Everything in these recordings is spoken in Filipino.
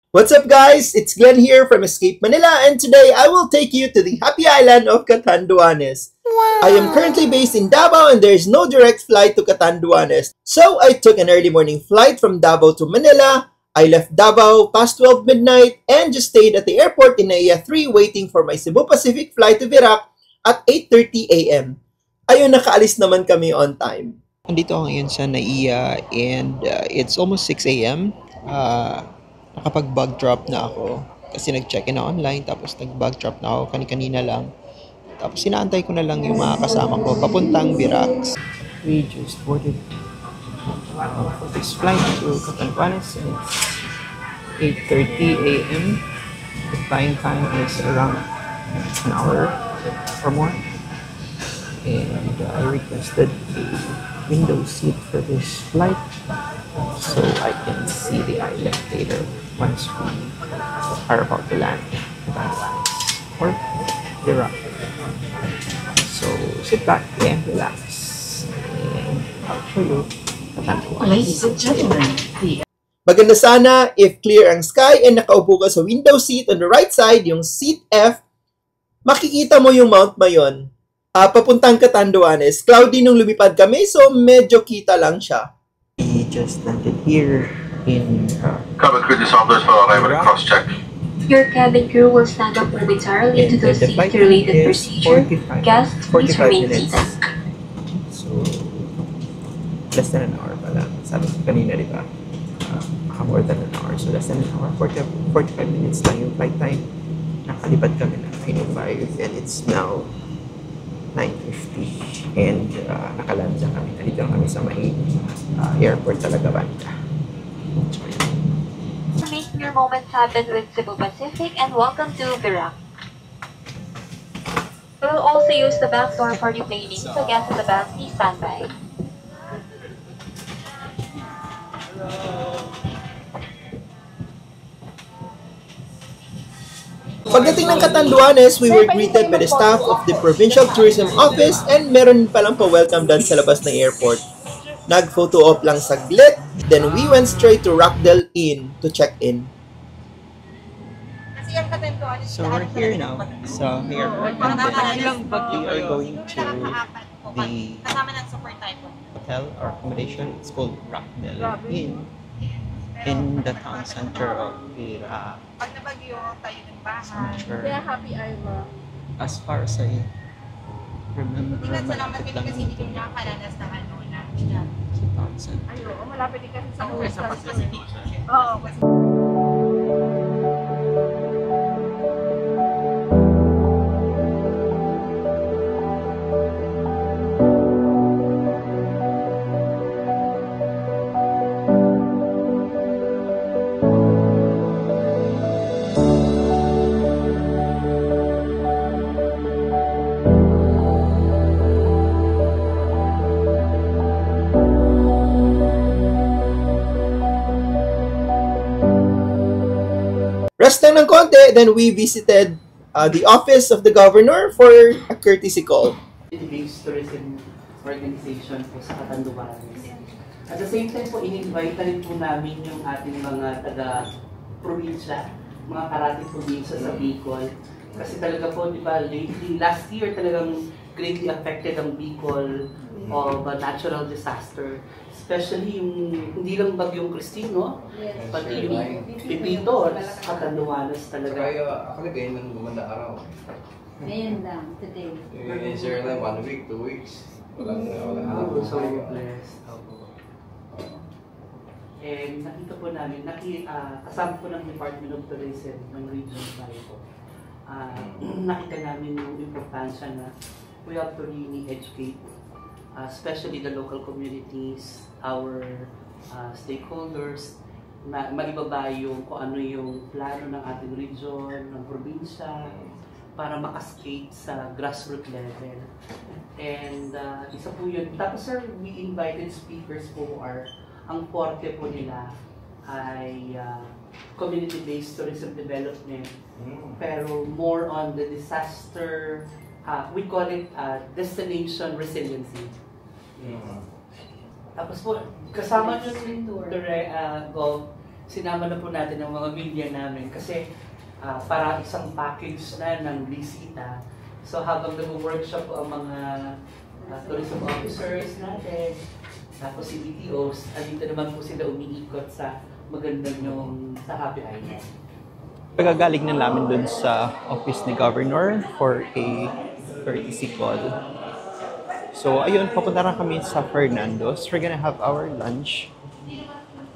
What's up guys? It's Glenn here from Escape Manila and today I will take you to the happy island of Catanduanes. Wow. I am currently based in Davao and there is no direct flight to Catanduanes. So I took an early morning flight from Davao to Manila. I left Davao past 12 midnight and just stayed at the airport in NAIA 3 waiting for my Cebu Pacific flight to Virac at 8:30 a.m. Ayun, nakaalis naman kami on time. Andito ako ngayon sa NAIA and it's almost 6 a.m. Nakapag-bag drop na ako kasi nag-check-in na online tapos nag-bag drop na ako kanina lang. Tapos sinaantay ko na lang yung mga kasama ko papuntang Virac. We just boarded for this flight to Catanduanes and it's 8:30 a.m. The flying time is around an hour or more. And I requested a window seat for this flight so I can see the island later once we are about to land or Virac. So sit back and relax and I'll show you Catanduanes. Ladies and gentlemen, maganda sana if clear ang sky and nakaupo ka sa window seat on the right side, yung seat F, makikita mo yung Mount Mayon. Papuntang Catanduanes. Cloudy nung lumipad kami, so medyo kita lang siya. We just landed here in Cabin crew dissolvers for arrival and cross-check. Your cabin crew will stand up momentarily to do safety-related procedure. Guests, please remain seated. So, less than an hour pala. Sabi ko kanina, di ba? More than an hour. So, less than an hour. 45 minutes lang yung flight time. Nakalipad kami ng 9:05 and it's now 9:50 and nakaland na kami. Nandito lang kami sa may airport talaga banda. Make your moments happen with Cebu Pacific and welcome to Virac. We will also use the back door for deplaning, so guests in the back, please stand by. Pagdating ng Catanduanes, we were greeted by the staff of the Provincial Tourism Office and meron palang pa-welcome doon sa labas ng airport. Nag-photo op lang saglit, then we went straight to Rockdale Inn to check in. So we're here now sa airport and then we are going to the hotel or accommodation. It's called Rockdale Inn in the town center of Virac. pag nabagyo, tayo ng bahay. Sure. Kaya happy Irma. As far as I remember, Tingnan sa naman malapit kasi lang hindi dito ko nakakalanas ng ano na. sa town center. Ay, oo, malapit din kasi sa Sa hostel. pag-classification. Oo, kasi Rest lang ng konti, then we visited the office of the governor for a courtesy call. Based tourism organization po sa Catanduanes. At the same time po, in-invite na rin po namin yung ating mga taga-probinsya, mga karating probinsya sa Bicol. Kasi talaga po, di ba, lately, last year talagang greatly affected ang Bicol of a natural disaster. Especially yung, hindi lang bagyong Christine, no? Pati yung Pipito, Catanduanes talaga. Kaya ako ganyan lang gumanda araw. Ngayon lang, today. Share lang 1 week, 2 weeks. Walang So blessed. And nakita po namin, kasama po ng Department of Tourism ng Region 5 po. Nakita namin yung importansya na we have to really educate, especially the local communities, our stakeholders, maibaba yung kung ano yung plano ng ating region, ng probinsya, para makascate sa grassroots level. And isa po yun. Tapos sir, we invited speakers po who are, ang forte po nila ay community-based tourism development, pero more on the disaster, we call it destination resiliency. Tapos po, kasama nyo rin Gov, sinama na po natin ang mga media namin kasi para isang package na ng bisita. So habang nag-workshop po ang mga tourism officers natin, tapos si BTOs, dito naman po sila umiikot sa magandang yung sa Happy Island. Pagagaling na namin dun sa office ni Governor for a courtesy call. So, ayun, papunta na kami sa Fernando's. We're gonna have our lunch.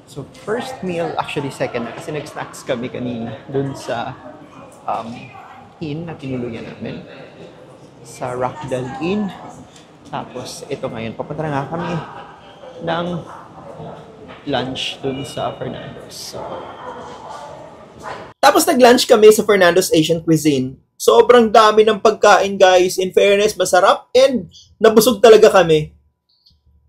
So, first meal, actually second na, kasi nag-snacks kami kanina dun sa inn na tinuluyan namin. Sa Rockdale Inn. Tapos, ito ngayon, papunta na nga kami ng lunch dun sa Fernando's. So, tapos nag-lunch kami sa Fernando's Asian Cuisine. Sobrang dami ng pagkain, guys. In fairness, masarap and nabusog talaga kami.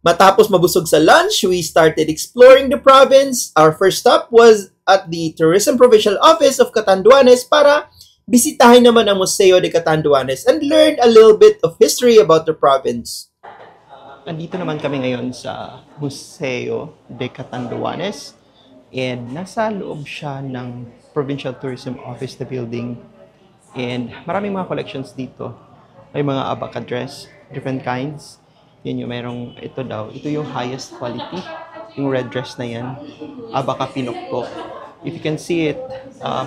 Matapos mabusog sa lunch, we started exploring the province. Our first stop was at the Tourism Provincial Office of Catanduanes para bisitahin naman ang Museo de Catanduanes and learn a little bit of history about the province. Andito naman kami ngayon sa Museo de Catanduanes and nasa loob siya ng Provincial Tourism Office, the building. And maraming mga collections dito. May mga abaca dress, different kinds. Yan yung merong, ito daw, ito yung highest quality. Yung red dress na yan, abaca pinukpo. If you can see it,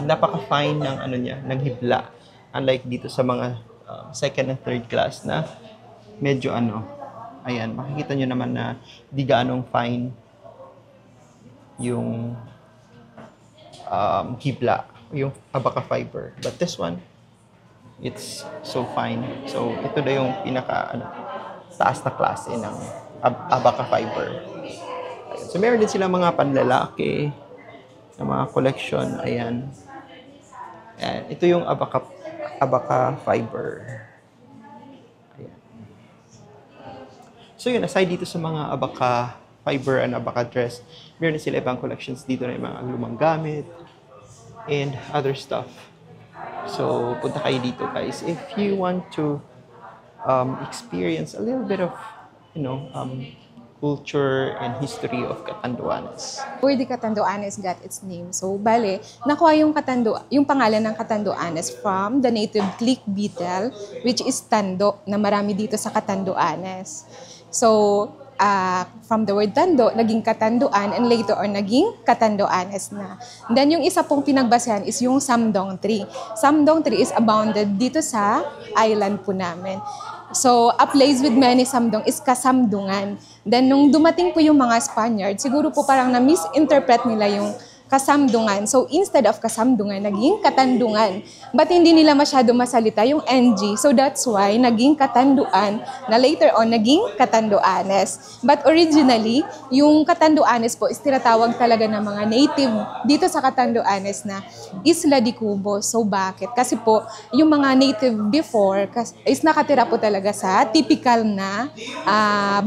napaka-fine ng ano niya, ng hibla. Unlike dito sa mga second and third class na medyo ano, ayan, makikita nyo naman na di gaanong fine yung hibla, yung abaca fiber. But this one, it's so fine. So, ito na yung pinaka taas na klase ng abaca fiber. Ayan. So, meron din sila mga panlalaki na mga collection. Ayan. Ayan. Ito yung abaca fiber. Ayan. So, yun, aside dito sa mga abaca fiber and abaca dress, meron sila ibang collections dito na yung mga lumang gamit and other stuff. So, punta kayo dito, guys. If you want to experience a little bit of, you know, culture and history of Catanduanes. Where the Catanduanes got its name. So, bale, nakuha yung pangalan ng Catanduanes from the native click beetle, which is tando, na marami dito sa Catanduanes. So, from the word tando, naging Katanduan, and later on, naging Catanduanes na. Then, yung isa pong pinagbasehan is yung Samdong tree. Samdong tree is abounded dito sa island po namin. So, a place with many samdong is kasamdungan. Then, nung dumating po yung mga Spaniard, siguro po parang na-misinterpret nila yung kasamdungan. So, instead of kasamdungan, naging katandungan. But hindi nila masyado masalita yung NG. So, that's why naging katanduan na later on naging Catanduanes. But originally, yung Catanduanes po is tinatawag talaga ng mga native dito sa Catanduanes na Isla de Cubo. So, bakit? Kasi po, yung mga native before is nakatira po talaga sa typical na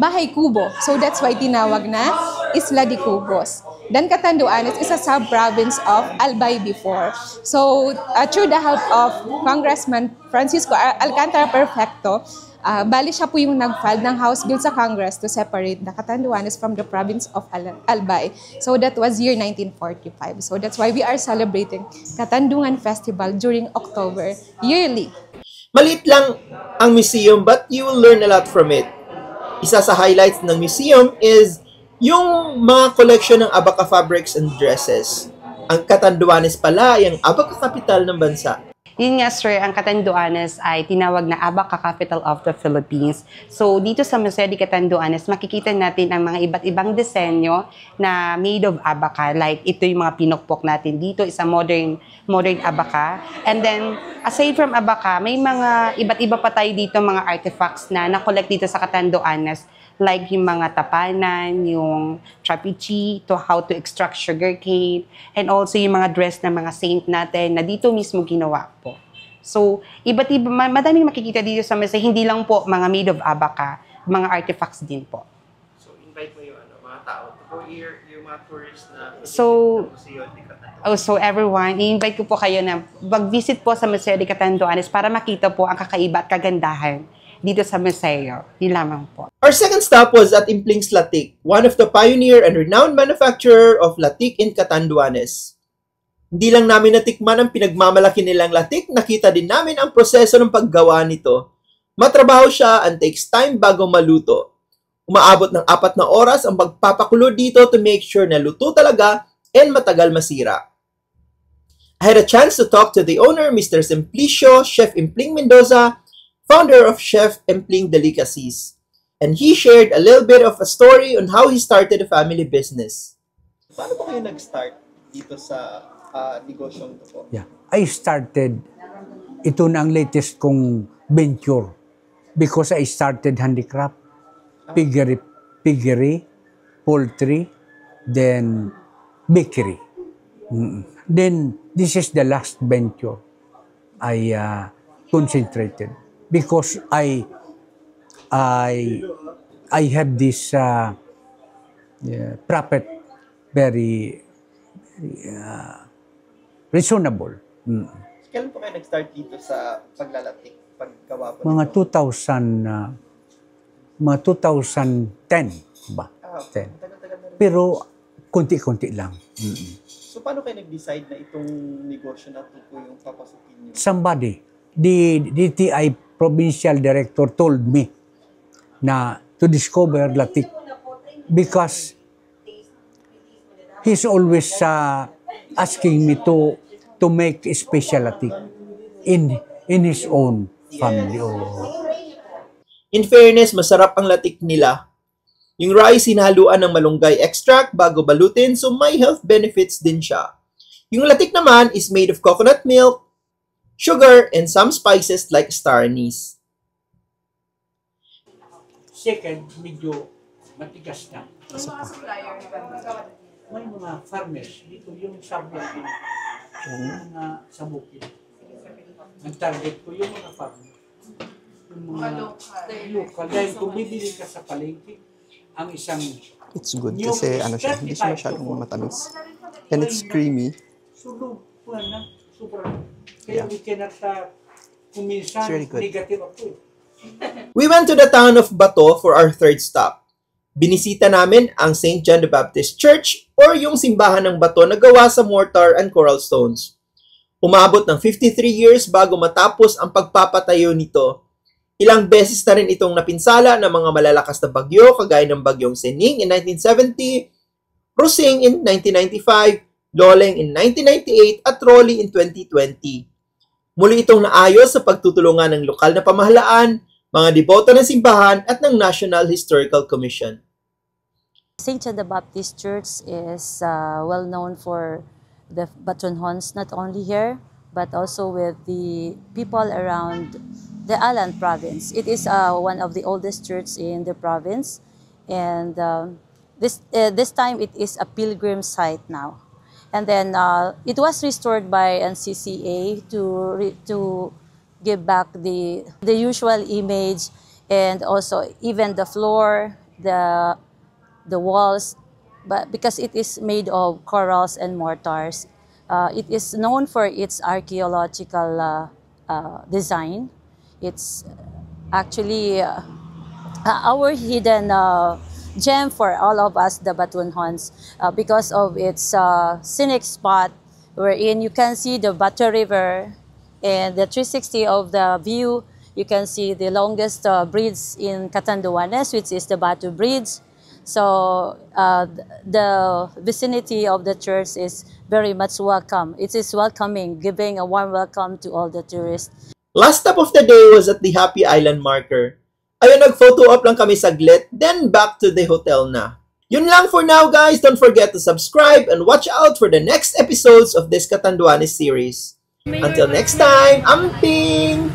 bahay kubo. So, that's why tinawag na Isla de Cubos. Then Catanduanes is a sub-province of Albay before. So, through the help of Congressman Francisco Alcantara Perfecto, bali siya po yung nag-file ng House Bill sa Congress to separate the Catanduanes from the province of Albay. So, that was year 1945. So, that's why we are celebrating Katandungan Festival during October yearly. Maliit lang ang museum but you will learn a lot from it. Isa sa highlights ng museum is yung mga collection ng abaca fabrics and dresses. Ang Catanduanes pala ay ang abaca capital ng bansa. Yun nga, sir, ang Catanduanes ay tinawag na Abaca Capital of the Philippines. So, dito sa Museo de Catanduanes, makikita natin ang mga iba't ibang disenyo na made of abaca. Like, ito yung mga pinukpok natin dito, is a modern abaca. And then, aside from abaca, may mga iba't iba pa tayo dito, mga artifacts na na-collect dito sa Catanduanes. Like yung mga tapanan, yung trapichi, to how to extract sugarcane, and also yung mga dress na mga saint natin na dito mismo ginawa po. So, iba't iba, madaming makikita dito sa mesa, hindi lang po mga made of abaca, mga artifacts din po. So, invite mo yung mga tao to go here, yung mga tourists na so everyone, i-invite ko po kayo na mag-visit po sa Museo de Catanduanes para makita po ang kakaiba at kagandahan dito sa museo. Yun lamang po. Our second stop was at Impling's Latik, one of the pioneer and renowned manufacturer of latik in Catanduanes. Hindi lang namin natikman ang pinagmamalaki nilang latik, nakita din namin ang proseso ng paggawa nito. Matrabaho siya and takes time bago maluto. Umaabot ng 4 na oras ang pagpapakulo dito to make sure na luto talaga and matagal masira. I had a chance to talk to the owner, Mr. Simplicio, Chef Impling Mendoza, founder of Chef Impling Delicacies. And he shared a little bit of a story on how he started a family business. Paano ba kayo nag-start dito sa negosyong ito po? Yeah. I started, ito na ang latest kong venture because I started handicraft, piggery, poultry, then bakery. Then this is the last venture I concentrated because I have this profit very reasonable. Kailan po kayo nag-start dito sa paglalatik, paggawa po? Mga 2010 ba? 10. Pero konti-konti lang. So paano kayo nag-decide na itong negosyo na ito po yung papasukin niyo? Somebody, the DTI provincial director told me na to discover latik because he's always asking me to make a special latik in his own family. In fairness, masarap ang latik nila. Yung rice, hinahaluan ng malunggay extract bago balutin, so may health benefits din siya. Yung latik naman is made of coconut milk, sugar, and some spices like star anise. Second, medyo matigas na. May mga farmers dito, yung sabi natin, yung mga sa bukid. Ang target ko yung mga farmers. Yung mga local. Dahil kung bibili ka sa palengke, ang isang... It's good kasi ano siya, hindi siya masyadong matamis. And it's creamy. Kaya we cannot kuminsan negative ako eh. We went to the town of Bato for our third stop. Binisita namin ang St. John the Baptist Church or yung simbahan ng bato na gawa sa mortar and coral stones. Umabot ng 53 years bago matapos ang pagpapatayo nito. Ilang beses na rin itong napinsala ng mga malalakas na bagyo kagaya ng bagyong Sening in 1970, Rosing in 1995, Loleng in 1998 at Rolly in 2020. Muli itong naayos sa pagtutulungan ng lokal na pamahalaan, mga deboto ng simbahan at ng National Historical Commission. St. John the Baptist Church is well known for the Batunhons, not only here, but also with the people around the Alan province. It is one of the oldest churches in the province, and this time it is a pilgrim site now. And then it was restored by NCCA to give back the usual image, and also even the floor, the walls, but because it is made of corals and mortars. It is known for its archaeological design. It's actually our hidden gem for all of us, the Batunhons, because of its scenic spot wherein you can see the Batu River and the 360 of the view. You can see the longest bridge in Catanduanes, which is the Batu Bridge. So the vicinity of the church is very much welcome. It is welcoming, giving a warm welcome to all the tourists. Last stop of the day was at the Happy Island marker. Ayun, nag-photo op lang kami saglit, then back to the hotel na. Yun lang for now, guys. Don't forget to subscribe and watch out for the next episodes of this Catanduanes series. Until next time, amping!